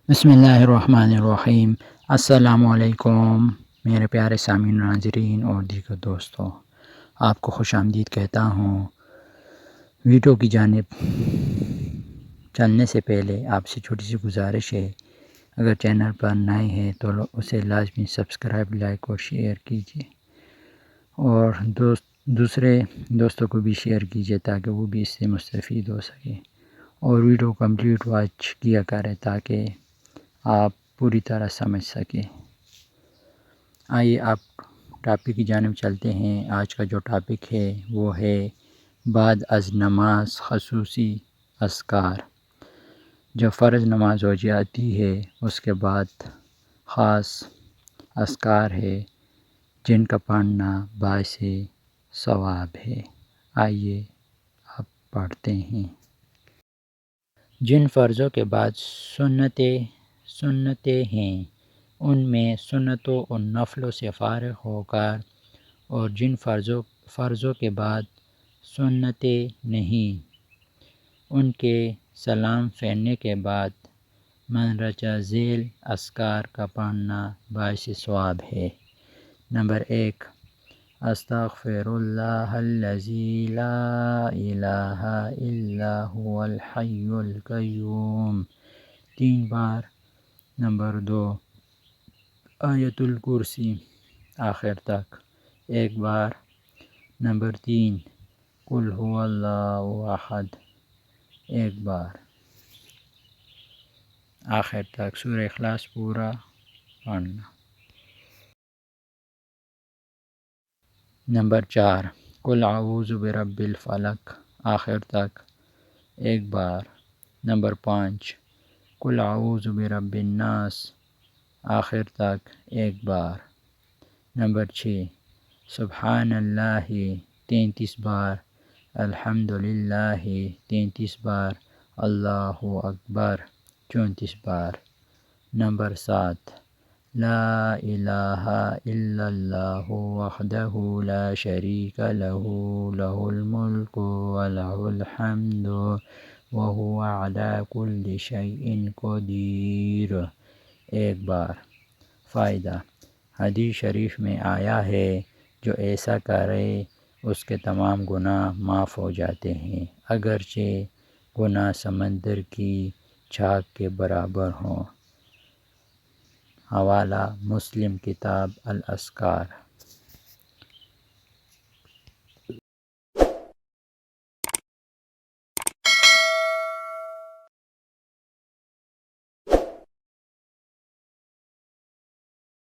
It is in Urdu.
بسم اللہ الرحمن الرحیم۔ السلام علیکم میرے پیارے سامعین ناظرین اور دیگر دوستوں، آپ کو خوش آمدید کہتا ہوں۔ ویڈیو کی جانب چلنے سے پہلے آپ سے چھوٹی سی گزارش ہے، اگر چینل پر نئے ہیں تو اسے لازمی سبسکرائب، لائک اور شیئر کیجیے، اور دوسرے دوستوں کو بھی شیئر کیجیے تاکہ وہ بھی اس سے مستفید ہو سکے، اور ویڈیو کمپلیٹ واچ کیا کریں تاکہ آپ پوری طرح سمجھ سکیں۔ آئیے آپ ٹاپک کی جانب چلتے ہیں۔ آج کا جو ٹاپک ہے وہ ہے بعد از نماز خصوصی اذکار۔ جب فرض نماز ہو جاتی ہے اس کے بعد خاص اذکار ہے جن کا پڑھنا باعث ثواب ہے۔ آئیے آپ پڑھتے ہیں۔ جن فرضوں کے بعد سنتیں ہیں ان میں سنتوں اور نفلوں سے فارغ ہو کر، اور جن فرضوں کے بعد سنتیں نہیں ان کے سلام پھیرنے کے بعد مندرجہ ذیل اذکار کا پڑھنا باعث ثواب ہے۔ نمبر 1، استغفر اللہ الذی لا الہ الا هو الحی القیوم 3 بار۔ نمبر 2، آیت الکرسی آخر تک 1 بار۔ نمبر 3، قل هو اللہ احد 1 بار۔ آخر تک سورہ اخلاص پورا پڑھنا۔ نمبر 4، قل اعوذ برب الفلق آخر تک 1 بار۔ نمبر 5، قل اعوذ برب الناس آخر تک 1 بار۔ نمبر 6، سبحان اللہ 33 بار، الحمدللہ 33 بار، اللہ اکبر 34 بار۔ نمبر 7، لا الہ الا اللہ وحدہ لا شریک لہ لہ الملک ولہ الحمد وہو علی کل شیء قدیر 1 بار۔ فائدہ: حدیث شریف میں آیا ہے جو ایسا کرے اس کے تمام گناہ معاف ہو جاتے ہیں، اگرچہ گناہ سمندر کی جھاگ کے برابر ہوں۔ حوالہ: مسلم کتاب الاذکار۔